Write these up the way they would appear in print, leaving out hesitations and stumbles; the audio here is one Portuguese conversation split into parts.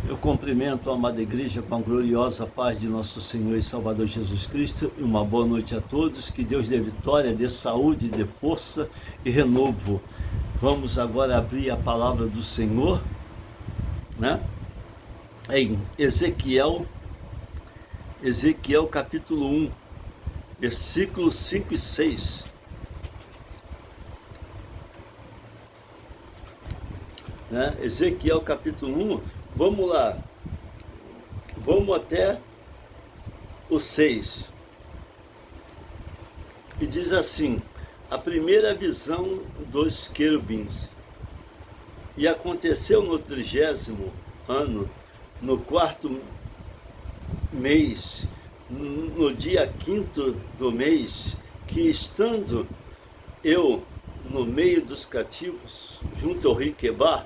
Eu cumprimento a amada igreja com a gloriosa paz de nosso Senhor e Salvador Jesus Cristo e uma boa noite a todos. Que Deus dê vitória, dê saúde, dê força e renovo. Vamos agora abrir a palavra do Senhor, né? Em Ezequiel capítulo 1, versículos 5 e 6. Né? Ezequiel capítulo 1, vamos lá, vamos até o 6, e diz assim: a primeira visão dos querubins. E aconteceu no 30º ano, no 4º mês, no dia 5º do mês, que estando eu no meio dos cativos, junto ao rio Quebar,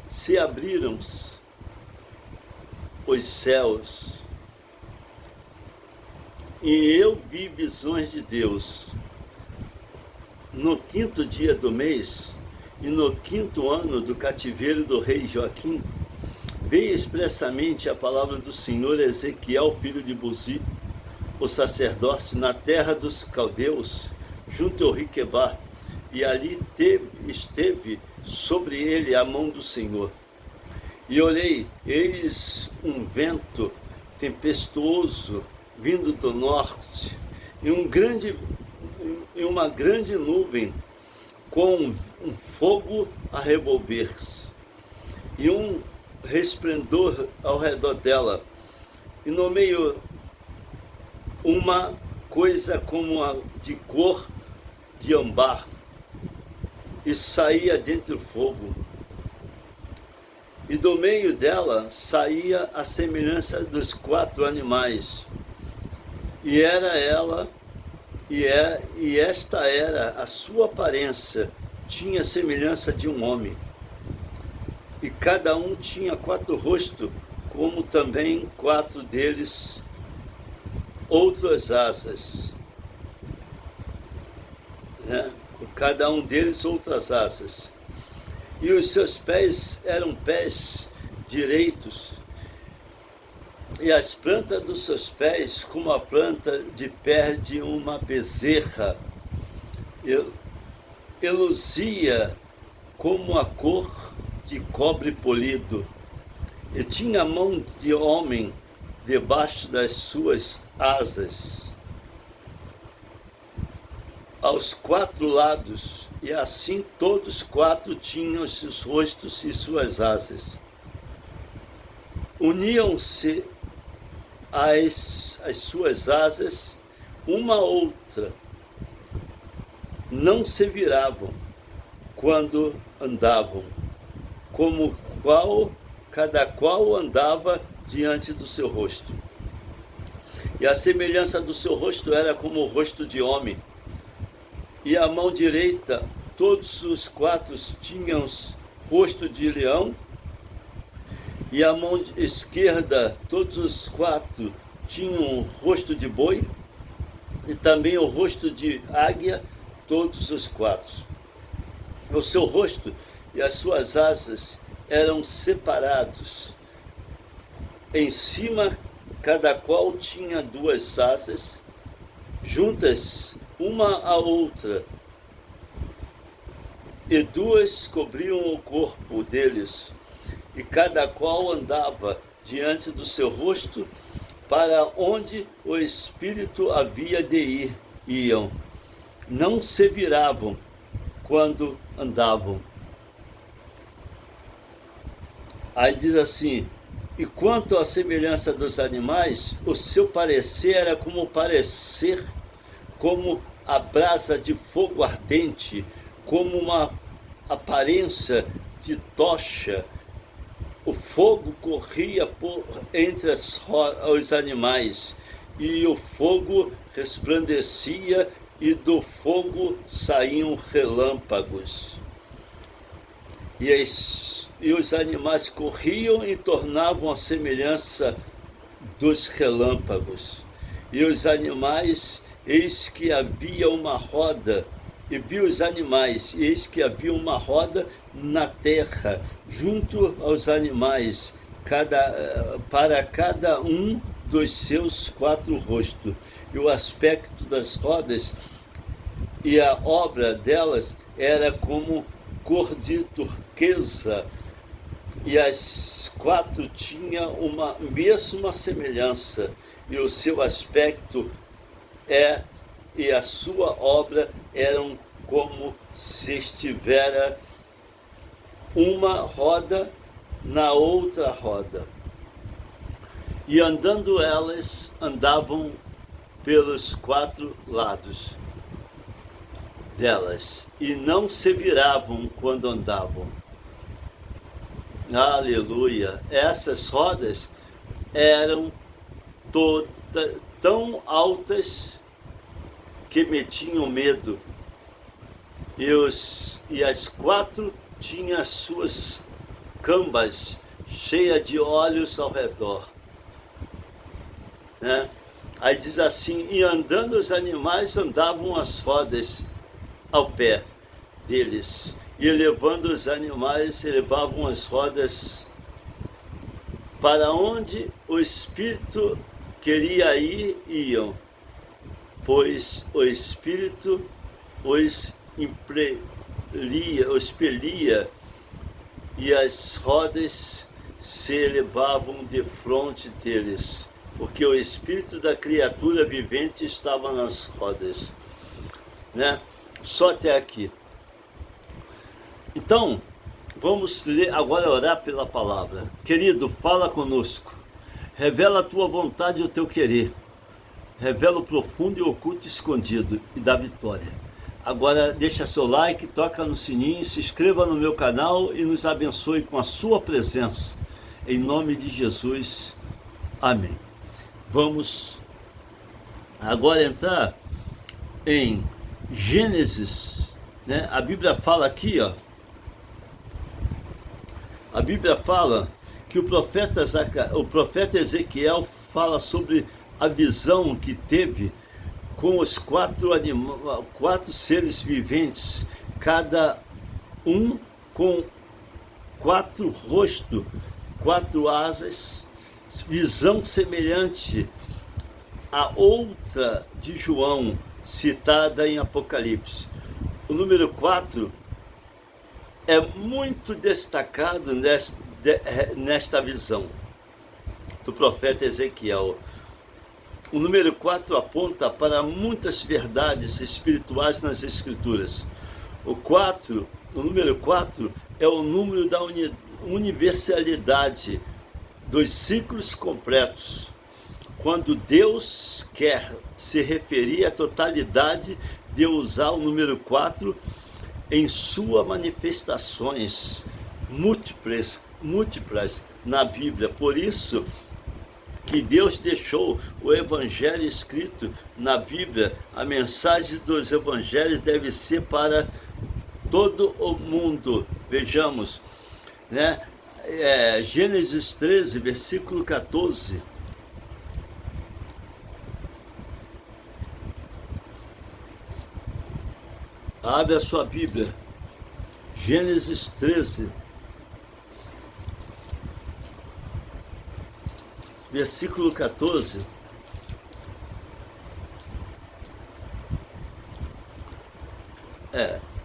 se abriram os céus, e eu vi visões de Deus. No 5º dia do mês, e no 5º ano do cativeiro do rei Joaquim, veio expressamente a palavra do Senhor a Ezequiel, filho de Buzi, o sacerdote, na terra dos caldeus, junto ao rio Quebar, e ali esteve sobre ele a mão do Senhor. E olhei, eis um vento tempestuoso vindo do norte, e uma grande nuvem com um fogo a revolver-se, e um resplendor ao redor dela, e no meio uma coisa como a de cor de âmbar, e saía dentre o fogo, e do meio dela saía a semelhança dos 4 animais, e era ela, e esta era a sua aparência, tinha semelhança de um homem, e cada um tinha 4 rostos, como também 4 deles outras asas, né? Cada um deles outras asas, e os seus pés eram pés direitos, e as plantas dos seus pés como a planta de pé de uma bezerra, e luzia como a cor de cobre polido, e tinha a mão de homem debaixo das suas asas, aos 4 lados, e assim todos 4 tinham seus rostos e suas asas. Uniam-se as suas asas uma a outra, não se viravam quando andavam, como cada qual andava diante do seu rosto. E a semelhança do seu rosto era como o rosto de homem, e a mão direita, todos os 4 tinham rosto de leão, e a mão esquerda, todos os 4 tinham rosto de boi, e também o rosto de águia, todos os 4. O seu rosto e as suas asas eram separados. Em cima, cada qual tinha 2 asas, juntas uma à outra, e 2 cobriam o corpo deles, e cada qual andava diante do seu rosto para onde o Espírito havia de iam, não se viravam quando andavam. Aí diz assim: e quanto à semelhança dos animais, o seu parecer era como a brasa de fogo ardente, como uma aparência de tocha. O fogo corria por entre os animais, e o fogo resplandecia, e do fogo saíam relâmpagos. E os animais corriam e tornavam a semelhança dos relâmpagos. E os animais, eis que havia uma roda, e viu os animais, eis que havia uma roda na terra, junto aos animais, para cada um dos seus 4 rostos, e o aspecto das rodas e a obra delas era como cor de turquesa, e as 4 tinham uma mesma semelhança, e o seu aspecto e a sua obra eram como se estivera uma roda na outra roda. E andando elas, andavam pelos 4 lados delas, e não se viravam quando andavam. Aleluia! Essas rodas eram tão altas que metiam medo, e as 4 tinham as suas cambas cheias de olhos ao redor, né? Aí diz assim: e andando os animais, andavam as rodas ao pé deles, e levando os animais, levavam as rodas para onde o Espírito queria ir, iam, pois o Espírito os expelia, e as rodas se elevavam defronte deles, porque o Espírito da criatura vivente estava nas rodas, né? Só até aqui. Então, vamos ler agora, orar pela palavra. Querido, fala conosco, revela a tua vontade e o teu querer, revela o profundo e oculto escondido, e dá vitória. Agora deixa seu like, toca no sininho, se inscreva no meu canal e nos abençoe com a sua presença, em nome de Jesus, amém. Vamos agora entrar em Gênesis, né? A Bíblia fala aqui, ó, a Bíblia fala que o profeta Ezequiel fala sobre a visão que teve com os 4 seres viventes, cada um com 4 rostos, 4 asas, visão semelhante à outra de João, citada em Apocalipse. O número 4 é muito destacado nesta visão do profeta Ezequiel. O número 4 aponta para muitas verdades espirituais nas Escrituras. O número 4 é o número da universalidade dos ciclos completos. Quando Deus quer se referir à totalidade de usar o número 4 em suas manifestações múltiplas na Bíblia. Por isso que Deus deixou o Evangelho escrito na Bíblia. A mensagem dos Evangelhos deve ser para todo o mundo. Vejamos, né? Gênesis 13, versículo 14. Abre a sua Bíblia. Gênesis 13. Versículo 14.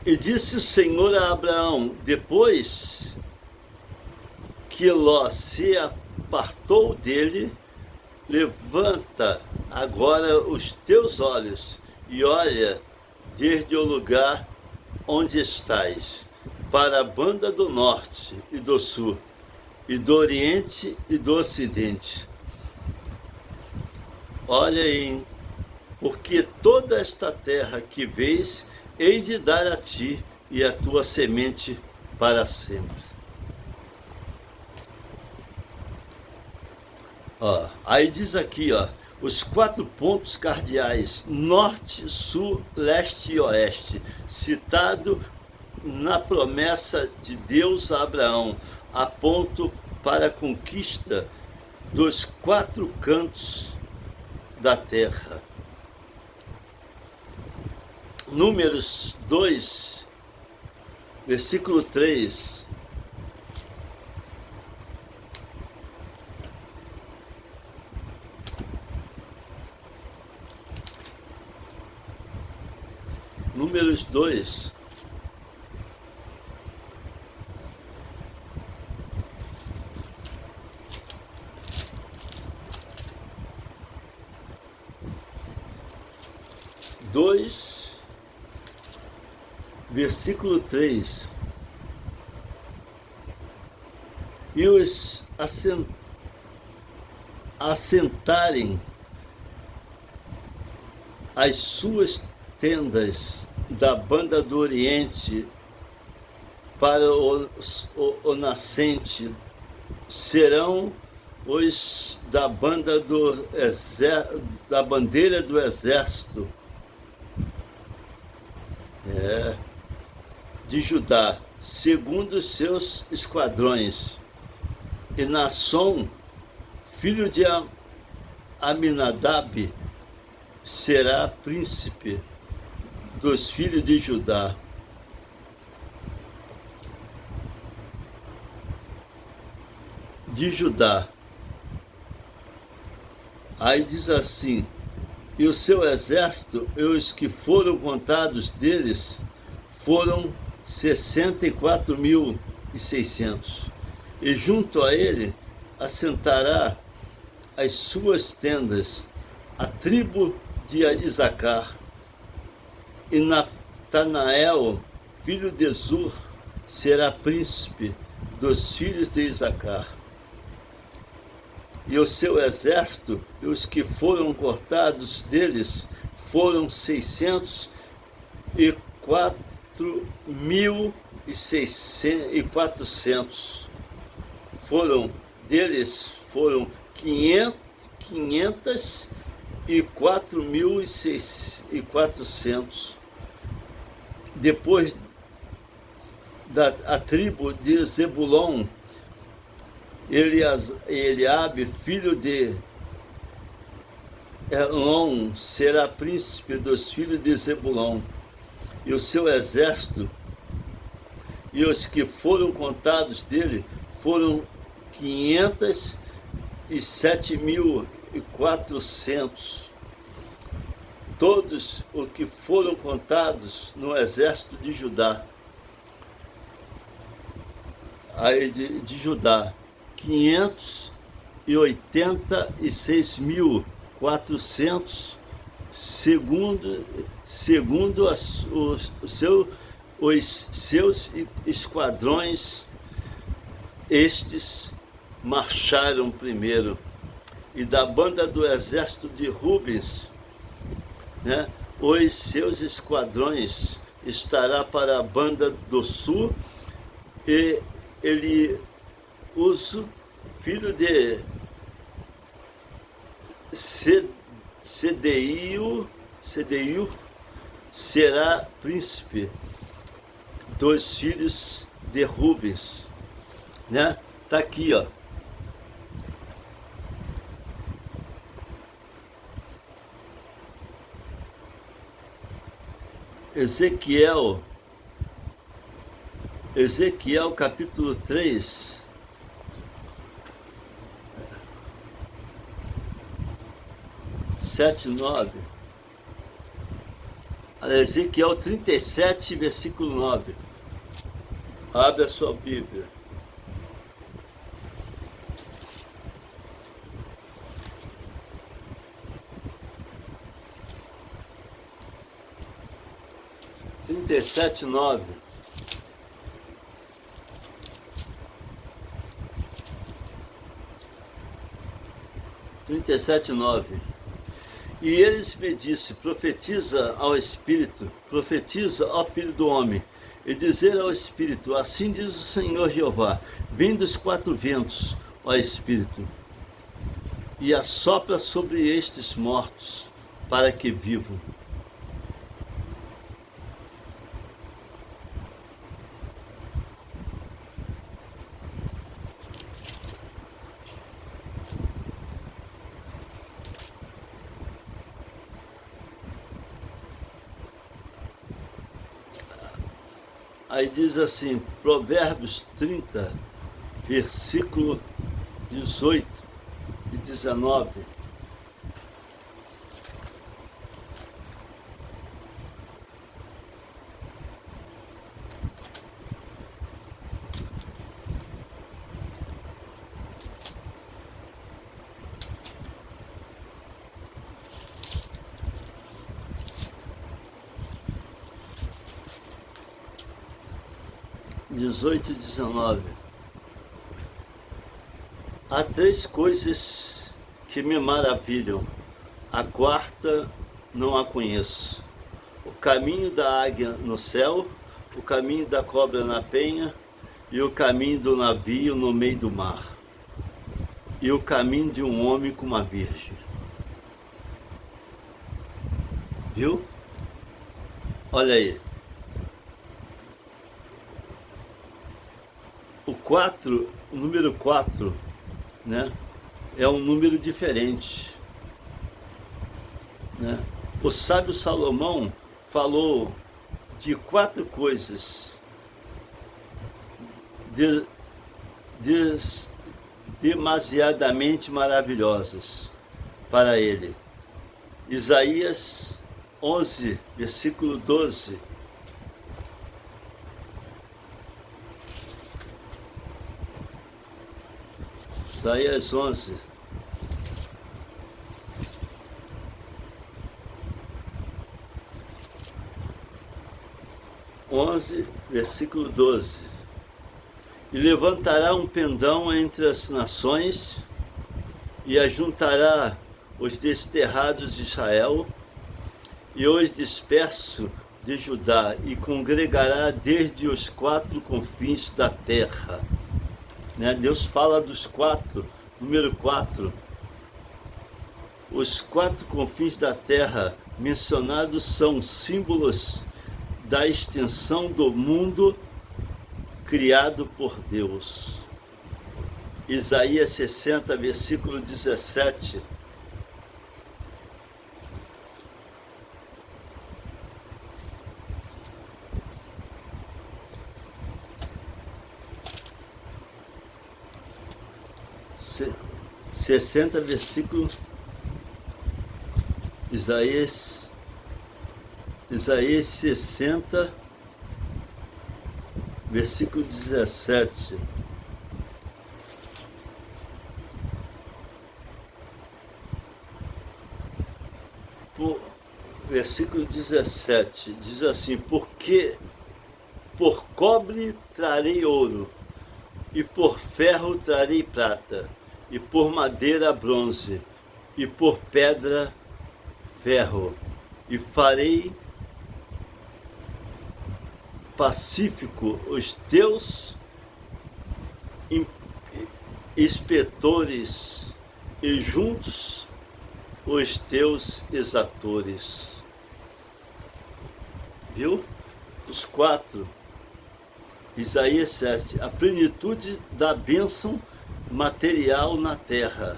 E disse o Senhor a Abraão, depois que Ló se apartou dele: levanta agora os teus olhos e olha desde o lugar onde estás, para a banda do norte e do sul, e do oriente e do ocidente. Olha aí, porque toda esta terra que vês, hei de dar a ti e a tua semente para sempre. Aí diz aqui, os 4 pontos cardeais: norte, sul, leste e oeste, citado na promessa de Deus a Abraão, apontam para a conquista dos 4 cantos da terra. Números 2, versículo 3. Números 2. Versículo 3. E os assentarem as suas tendas da banda do Oriente para o nascente, serão os da banda da bandeira do exército de Judá, segundo os seus esquadrões. E Naasson, filho de Aminadab, será príncipe dos filhos de Judá. Aí diz assim: e o seu exército, e os que foram contados deles, foram 64.600. E junto a ele assentará as suas tendas a tribo de Isacar. E Natanael, filho de Zur, será príncipe dos filhos de Isacar. E o seu exército, e os que foram cortados deles, foram 604.400. Foram 504.400. Depois a tribo de Zebulon, Eliabe, filho de Elon, será príncipe dos filhos de Zebulon. E o seu exército, e os que foram contados dele, foram 507.400. Todos os que foram contados no exército de Judá. Aí de Judá, 586.400, segundo os seus esquadrões. Estes marcharam primeiro. E da banda do exército de Rubens, os seus esquadrões estará para a banda do sul, e Eliuso, filho de Sedeiu, será príncipe dos filhos de Rubens. Tá aqui, ó. Ezequiel capítulo 3, sete, 9. Ezequiel 37, versículo 9. Abre a sua Bíblia. Trinta e sete, 9. E eles me disse: profetiza ao Espírito, profetiza ao Filho do Homem, e dizer ao Espírito: assim diz o Senhor Jeová, vem dos quatro ventos, ó Espírito, e assopra sobre estes mortos, para que vivam. Aí diz assim, Provérbios 30, versículo 18 e 19. 18 e 19. Há três coisas que me maravilham, a quarta não a conheço. O caminho da águia no céu, o caminho da cobra na penha, e o caminho do navio no meio do mar, e o caminho de um homem com uma virgem. Viu? Olha aí. O número 4, né, é um número diferente, né? O sábio Salomão falou de 4 coisas demasiadamente maravilhosas para ele. Isaías 11, versículo 12. Isaías 11. Versículo 12. E levantará um pendão entre as nações, e ajuntará os desterrados de Israel, e os dispersos de Judá, e congregará desde os 4 confins da terra. Né? Deus fala dos 4, número 4. Os 4 confins da terra mencionados são símbolos da extensão do mundo criado por Deus. Isaías 60, versículo 17. Versículo Isaías 60, versículo 17. Versículo 17 diz assim: porque por cobre trarei ouro, e por ferro trarei prata, e por madeira bronze, e por pedra ferro, e farei pacífico os teus inspetores, e juntos os teus exatores. Viu? Os 4. Isaías 7. A plenitude da bênção material na terra.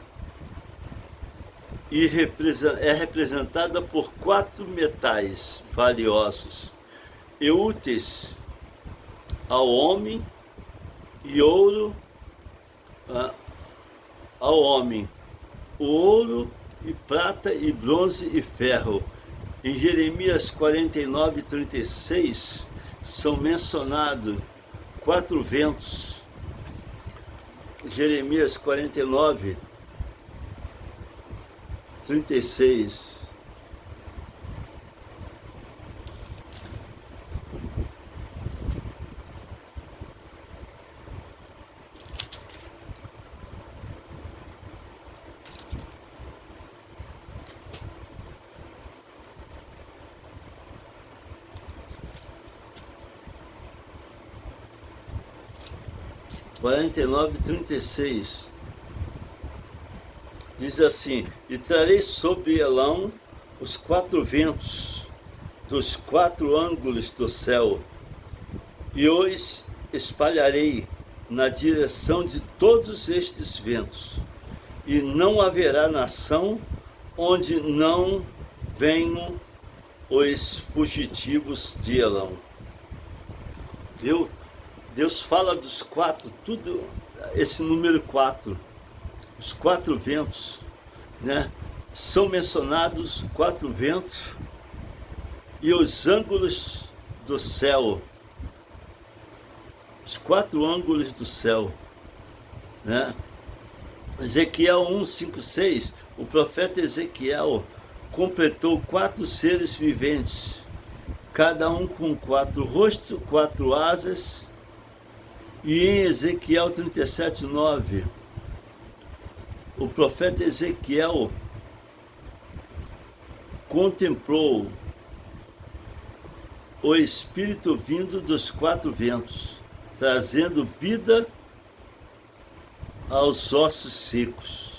E é representada por 4 metais valiosos e úteis ao homem, e ouro ao homem, o ouro e prata e bronze e ferro. Em Jeremias 49, 36 são mencionados 4 ventos. Jeremias 49, 36. Quarenta e 36 diz assim: e trarei sobre Elão os 4 ventos dos 4 ângulos do céu, e os espalharei na direção de todos estes ventos, e não haverá nação onde não venham os fugitivos de Elão. Viu? Deus fala dos 4, tudo, esse número 4, os 4 ventos, né? São mencionados 4 ventos e os ângulos do céu, os 4 ângulos do céu, né? Ezequiel 1, 5, 6, o profeta Ezequiel completou 4 seres viventes, cada um com 4 rostos, 4 asas, E em Ezequiel 37:9, o profeta Ezequiel contemplou o Espírito vindo dos quatro ventos, trazendo vida aos ossos secos.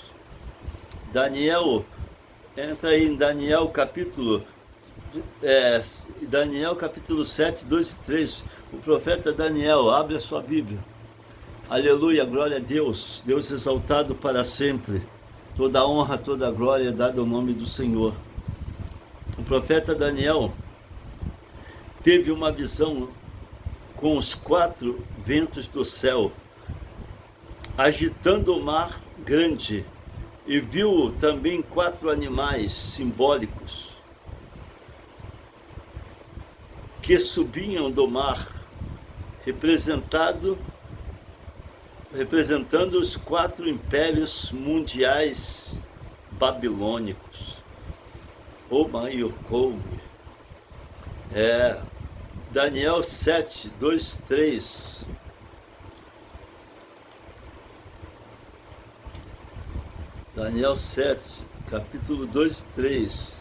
Daniel, entra aí em Daniel capítulo 7, 2 e 3. O profeta Daniel, abre a sua Bíblia. Aleluia, glória a Deus. Deus exaltado para sempre. Toda honra, toda glória é dada ao nome do Senhor. O profeta Daniel teve uma visão com os quatro ventos do céu, agitando o mar grande, e viu também quatro animais simbólicos que subiam do mar, representando os quatro impérios mundiais babilônicos. O Maiocoume. Daniel 7, 2, 3. Daniel 7, capítulo 2 e 3.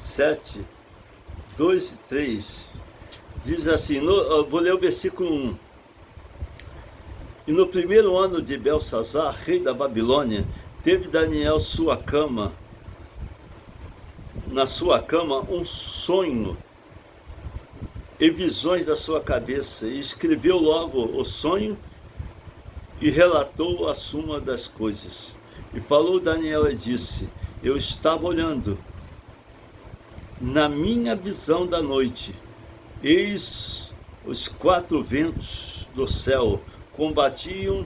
Sete, 2 e 3. Diz assim, vou ler o versículo 1. E no primeiro ano de Belsazar, rei da Babilônia, teve Daniel na sua cama um sonho e visões da sua cabeça, e escreveu logo o sonho e relatou a suma das coisas. E falou Daniel e disse, eu estava olhando na minha visão da noite, eis os quatro ventos do céu combatiam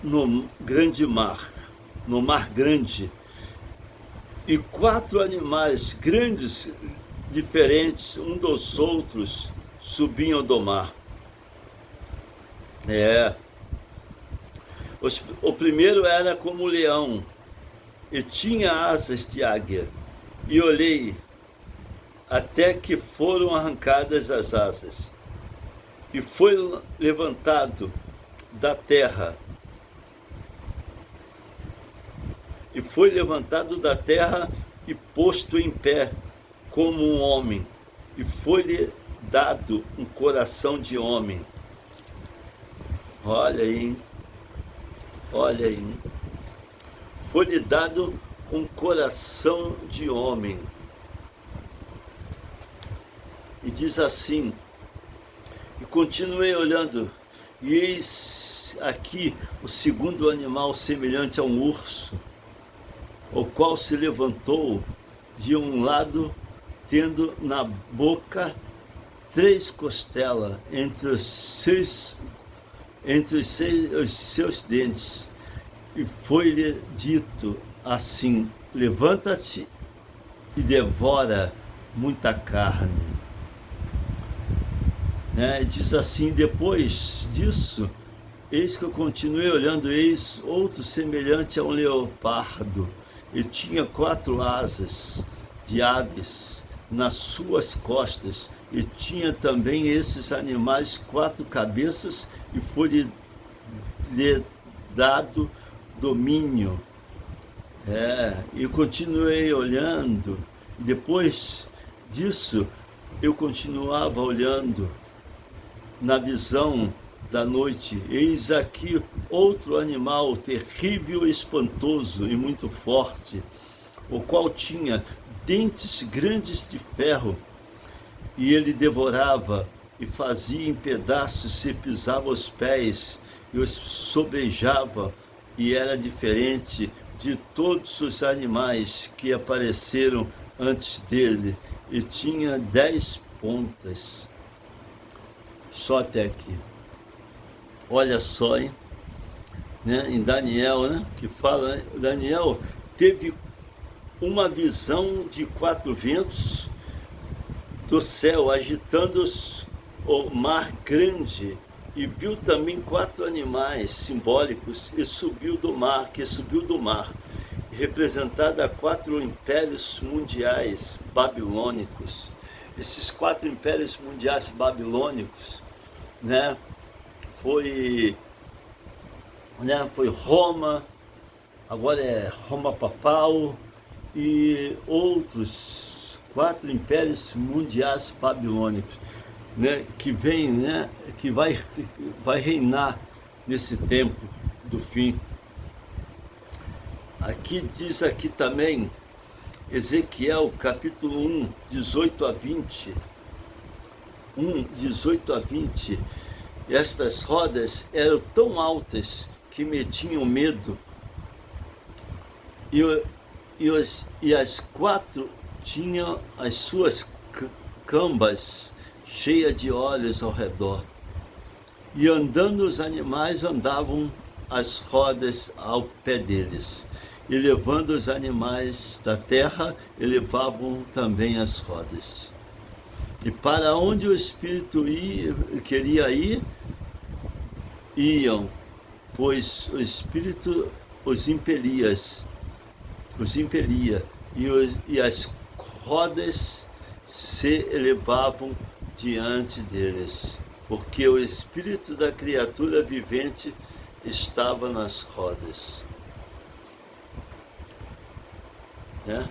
no grande mar, no mar grande, e quatro animais grandes, diferentes um dos outros, subiam do mar. O primeiro era como um leão, e tinha asas de águia, e olhei até que foram arrancadas as asas, e foi levantado da terra, e posto em pé como um homem, e foi-lhe dado um coração de homem. Olha aí, olha aí. Foi-lhe dado um coração de homem. E diz assim, e continuei olhando, e eis aqui o segundo animal semelhante a um urso, o qual se levantou de um lado, tendo na boca 3 costelas entre os seus dentes, e foi-lhe dito assim, levanta-te e devora muita carne. Diz assim, depois disso, eis que eu continuei olhando, eis outro semelhante a um leopardo, e tinha 4 asas de aves nas suas costas, e tinha também esses animais 4 cabeças, e foi-lhe dado domínio. E continuei olhando, e depois disso eu continuava olhando na visão da noite, eis aqui outro animal terrível, espantoso e muito forte, o qual tinha dentes grandes de ferro, e ele devorava e fazia em pedaços, se pisava os pés e os sobejava, e era diferente de todos os animais que apareceram antes dele, e tinha 10 pontas. Só até aqui. Olha só, hein? Em Daniel, que fala, Daniel teve uma visão de 4 ventos do céu, agitando o mar grande, E viu também 4 animais simbólicos que subiu do mar, representada a 4 impérios mundiais babilônicos. Esses 4 impérios mundiais babilônicos, né, foi Roma, agora é Roma papal e outros 4 impérios mundiais babilônicos, né, que vem, né, que vai reinar nesse tempo do fim. Aqui diz aqui também, Ezequiel capítulo 1, 18 a 20. 18 a 20. Estas rodas eram tão altas que me tinham medo. E as 4 tinham as suas cambas cheia de olhos ao redor. E andando os animais, andavam as rodas ao pé deles. E levando os animais da terra, elevavam também as rodas. E para onde o Espírito queria ir, iam, pois o Espírito os impelia, e as rodas se elevavam diante deles, porque o espírito da criatura vivente estava nas rodas. Né?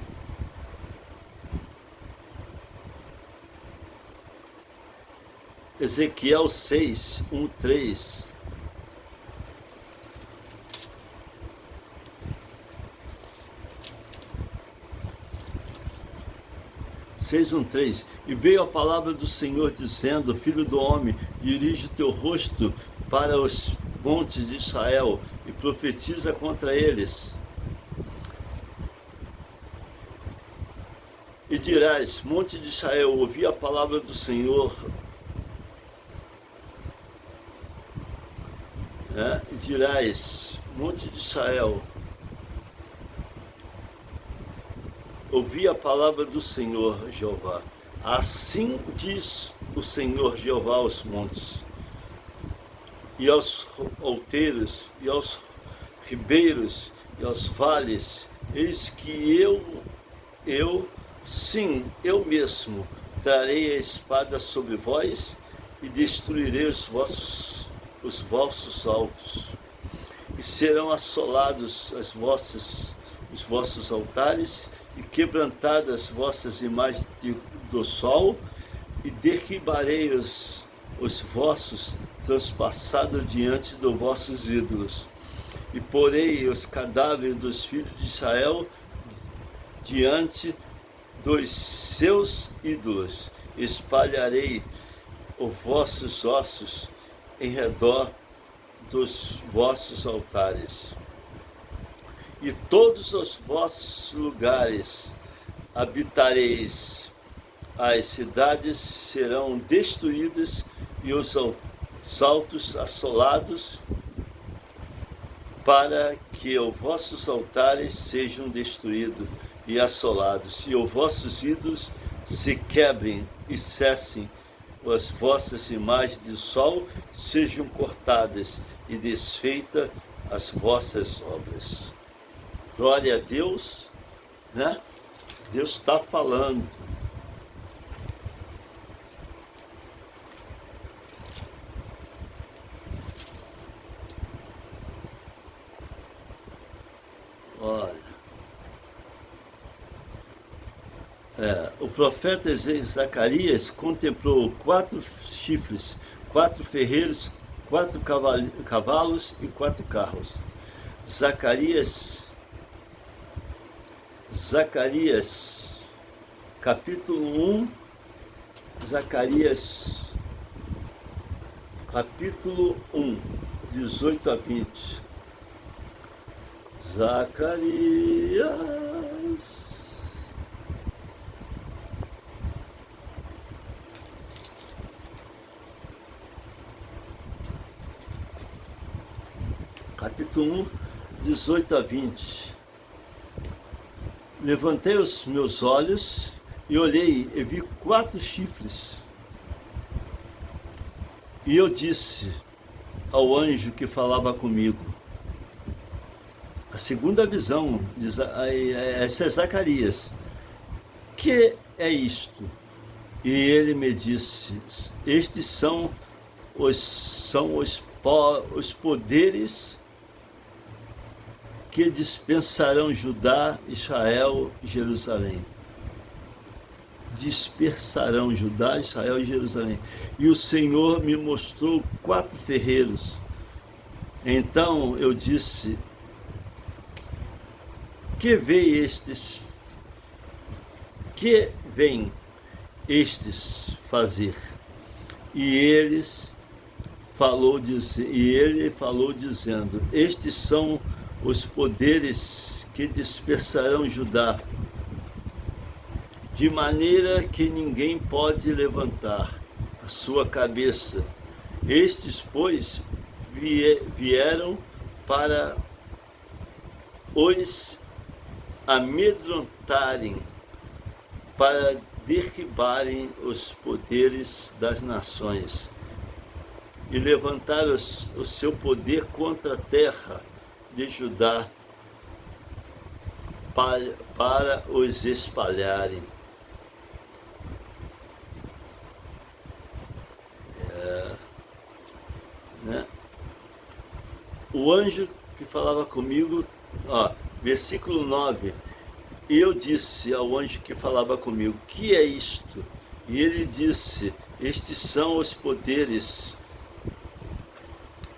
Ezequiel 6, 1, 3. 6:1-3. E veio a palavra do Senhor dizendo: Filho do homem, dirige o teu rosto para os montes de Israel e profetiza contra eles. E dirás: monte de Israel, ouvi a palavra do Senhor. E dirás: monte de Israel, ouvi a palavra do Senhor Jeová. Assim diz o Senhor Jeová aos montes, e aos outeiros, e aos ribeiros, e aos vales: eis que sim, eu mesmo, trarei a espada sobre vós, e destruirei os vossos altos, e serão assolados os vossos altares, e quebrantadas vossas imagens do sol, e derribarei os vossos transpassados diante dos vossos ídolos, e porei os cadáveres dos filhos de Israel diante dos seus ídolos, espalharei os vossos ossos em redor dos vossos altares. E todos os vossos lugares habitareis, as cidades serão destruídas e os altos assolados, para que os vossos altares sejam destruídos e assolados, e os vossos ídolos se quebrem e cessem, as vossas imagens de sol sejam cortadas e desfeitas as vossas obras. Glória a Deus, né? Deus está falando. Olha, o profeta Zacarias contemplou 4 chifres, 4 ferreiros, 4 cavalos e 4 carros. Zacarias, capítulo 1, Zacarias, capítulo 1, 18 a 20. Zacarias, capítulo 1, 18 a 20. Levantei os meus olhos e olhei e vi 4 chifres. E eu disse: ao anjo que falava comigo. A segunda visão, essa é Zacarias. Que é isto? E ele me disse, estes são os poderes que dispersarão Judá, Israel e Jerusalém. Dispersarão Judá, Israel e Jerusalém. E o Senhor me mostrou 4 ferreiros. Então eu disse, que vêm estes fazer? E ele falou dizendo, estes são os poderes que dispersarão Judá, de maneira que ninguém pode levantar a sua cabeça. Estes, pois, vieram para os amedrontarem, para derribarem os poderes das nações e levantar o seu poder contra a terra de Judá, para os espalharem. O anjo que falava comigo, versículo 9, e eu disse ao anjo que falava comigo, que é isto? E ele disse, estes são os poderes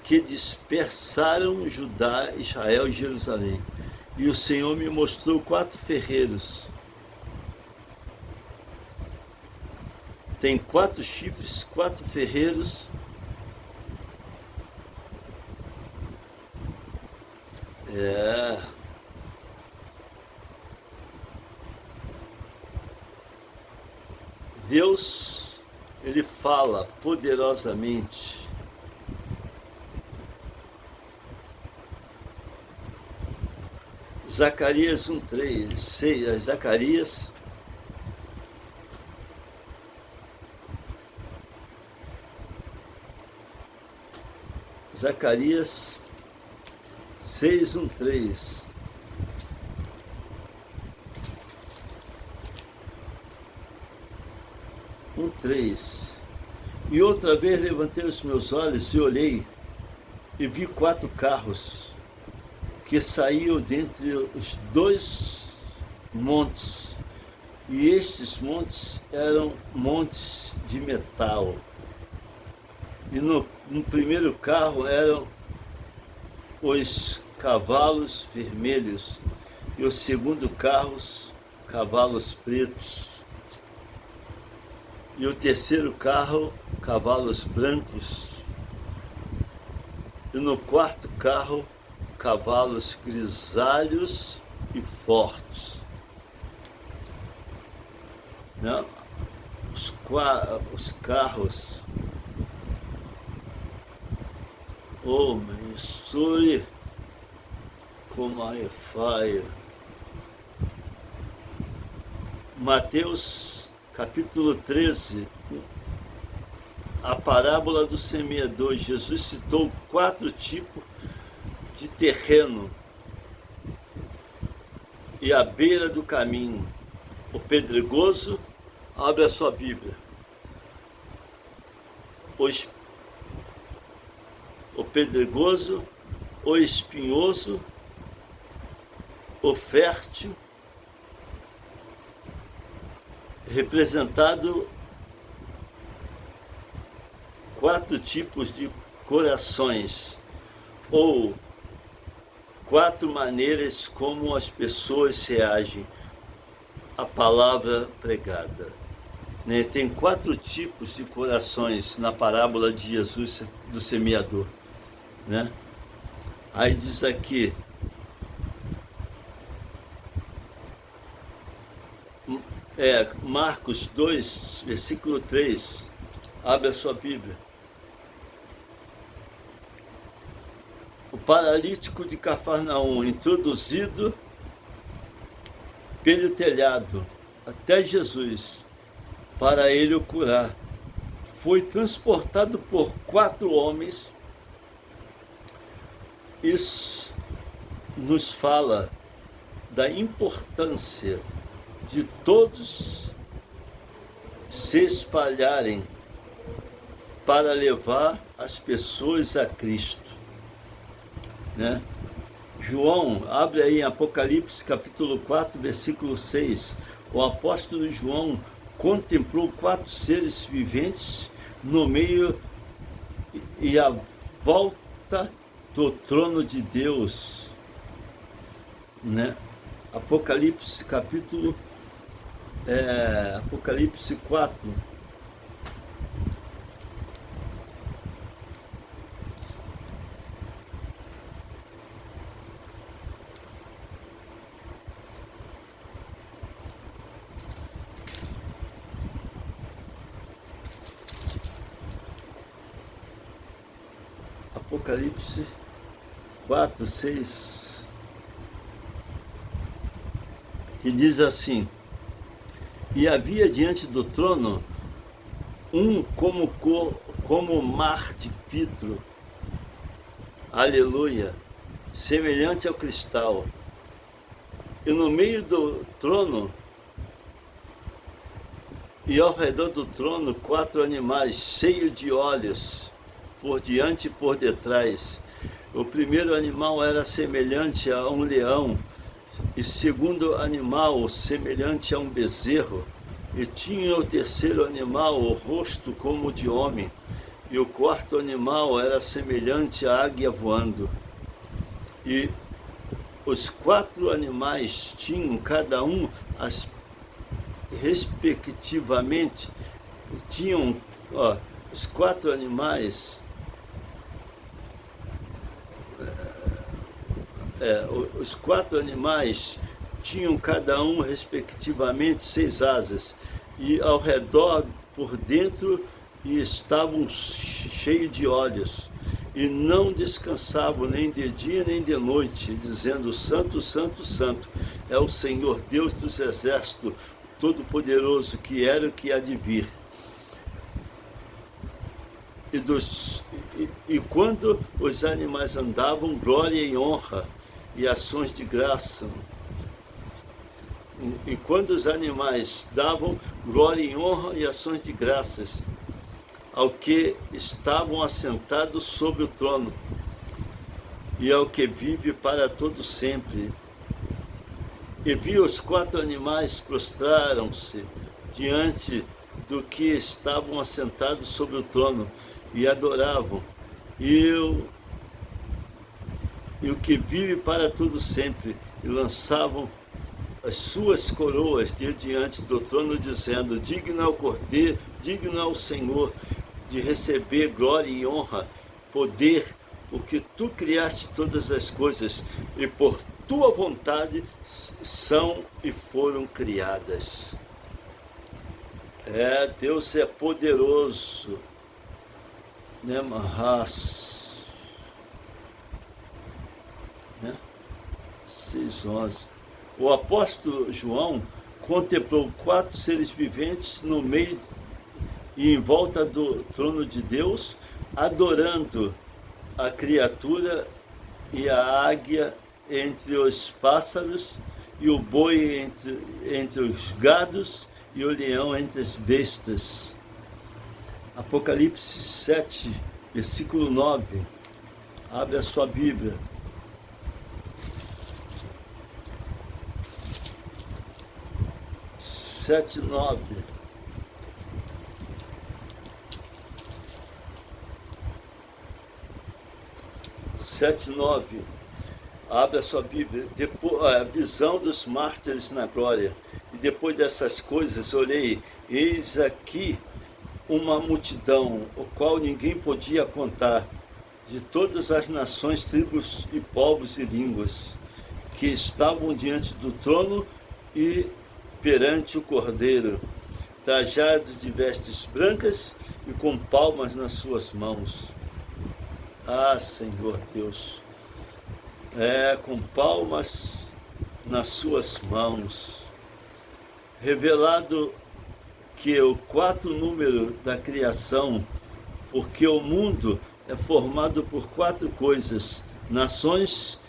que dispersaram Judá, Israel e Jerusalém. E o Senhor me mostrou 4 ferreiros. Tem 4 chifres, 4 ferreiros. Deus, ele fala poderosamente. Zacarias 1:6, Zacarias Zacarias 6:1-3. E outra vez levantei os meus olhos e olhei, e vi 4 carros que saíam dentre os 2 montes, e estes montes eram montes de metal. E no primeiro carro eram os cavalos vermelhos, e o segundo carro, cavalos pretos, e o terceiro carro, cavalos brancos, e no quarto carro, cavalos grisalhos e fortes. Não, os carros, misture como a faia. Mateus capítulo 13, a parábola do semeador. Jesus citou 4 tipos de terreno e à beira do caminho. O pedregoso, abre a sua Bíblia. O pedregoso, o espinhoso, o fértil, representado 4 tipos de corações, ou 4 maneiras como as pessoas reagem à palavra pregada. Tem 4 tipos de corações na parábola de Jesus do semeador. Aí diz aqui, Marcos 2, versículo 3, abre a sua Bíblia. O paralítico de Cafarnaum, introduzido pelo telhado até Jesus, para ele o curar, foi transportado por 4 homens isso nos fala da importância de todos se espalharem para levar as pessoas a Cristo, né? João, abre aí em Apocalipse capítulo 4, versículo 6. O apóstolo João contemplou 4 seres viventes no meio e à volta do trono de Deus, né? Apocalipse capítulo Apocalipse 4. Apocalipse 4, 6, que diz assim: e havia diante do trono um como mar de vidro, aleluia, semelhante ao cristal, e no meio do trono e ao redor do trono 4 animais cheios de olhos, por diante e por detrás. O primeiro animal era semelhante a um leão, e segundo animal semelhante a um bezerro, e tinha o terceiro animal o rosto como de homem, e o quarto animal era semelhante à águia voando. E os 4 animais tinham cada um respectivamente, os 4 animais, os 4 animais tinham cada um respectivamente 6 asas, e ao redor por dentro e estavam cheios de olhos, e não descansavam nem de dia nem de noite, dizendo: Santo, Santo, Santo é o Senhor Deus dos exércitos, Todo-Poderoso, que era e que há de vir. E quando os animais andavam, glória e honra e ações de graça. E quando os animais davam glória e honra e ações de graças ao que estavam assentados sobre o trono e ao que vive para todo sempre. E vi os 4 animais prostraram-se diante do que estavam assentados sobre o trono e adoravam, e o que vive para todo sempre, e lançavam as suas coroas diante do trono, dizendo: digno é o Cordeiro, digno é o Senhor de receber glória e honra, poder, porque tu criaste todas as coisas, e por tua vontade são e foram criadas. Deus é poderoso, né, Mahas, né? 6:11. O apóstolo João contemplou 4 seres viventes no meio e em volta do trono de Deus, adorando a criatura e a águia entre os pássaros, e o boi entre os gados, e o leão entre as bestas. Apocalipse 7, versículo 9. Abre a sua Bíblia. 7:9. Abre a sua Bíblia. Depois, a visão dos mártires na glória. E depois dessas coisas olhei, eis aqui uma multidão, o qual ninguém podia contar, de todas as nações, tribos e povos e línguas, que estavam diante do trono e perante o Cordeiro, trajados de vestes brancas e com palmas nas suas mãos. Ah, Senhor Deus, com palmas nas suas mãos, revelado que o 4 número da criação, porque o mundo é formado por 4 coisas: nações,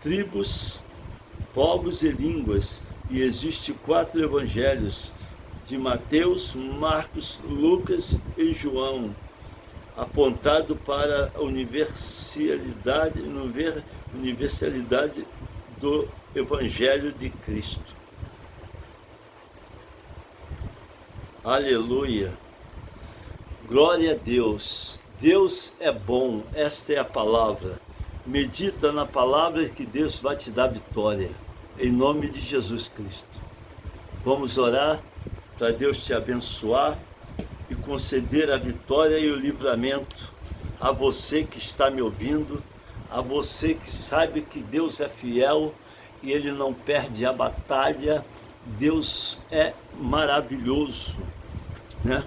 tribos, povos e línguas. E existe 4 evangelhos, de Mateus, Marcos, Lucas e João, apontado para a universalidade do Evangelho de Cristo. Aleluia! Glória a Deus! Deus é bom, esta é a palavra. Medita na palavra que Deus vai te dar vitória, em nome de Jesus Cristo. Vamos orar para Deus te abençoar e conceder a vitória e o livramento a você que está me ouvindo, a você que sabe que Deus é fiel e Ele não perde a batalha. Deus é maravilhoso, né?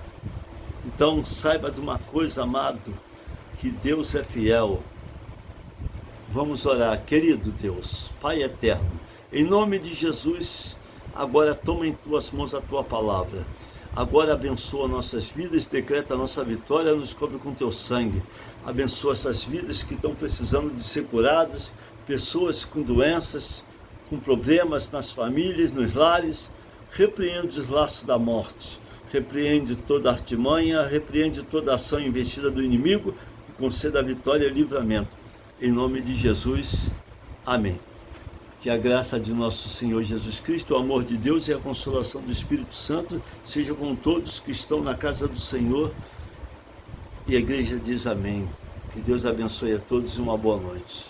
Então saiba de uma coisa, amado, que Deus é fiel. Vamos orar. Querido Deus, Pai eterno, em nome de Jesus, agora toma em tuas mãos a tua palavra. Agora abençoa nossas vidas, decreta a nossa vitória, nos cobre com teu sangue. Abençoa essas vidas que estão precisando de ser curadas, pessoas com doenças, com problemas nas famílias, nos lares. Repreende os laços da morte, repreende toda artimanha, repreende toda ação investida do inimigo e conceda a vitória e livramento. Em nome de Jesus, amém. Que a graça de nosso Senhor Jesus Cristo, o amor de Deus e a consolação do Espírito Santo seja com todos que estão na casa do Senhor. E a igreja diz amém. Que Deus abençoe a todos e uma boa noite.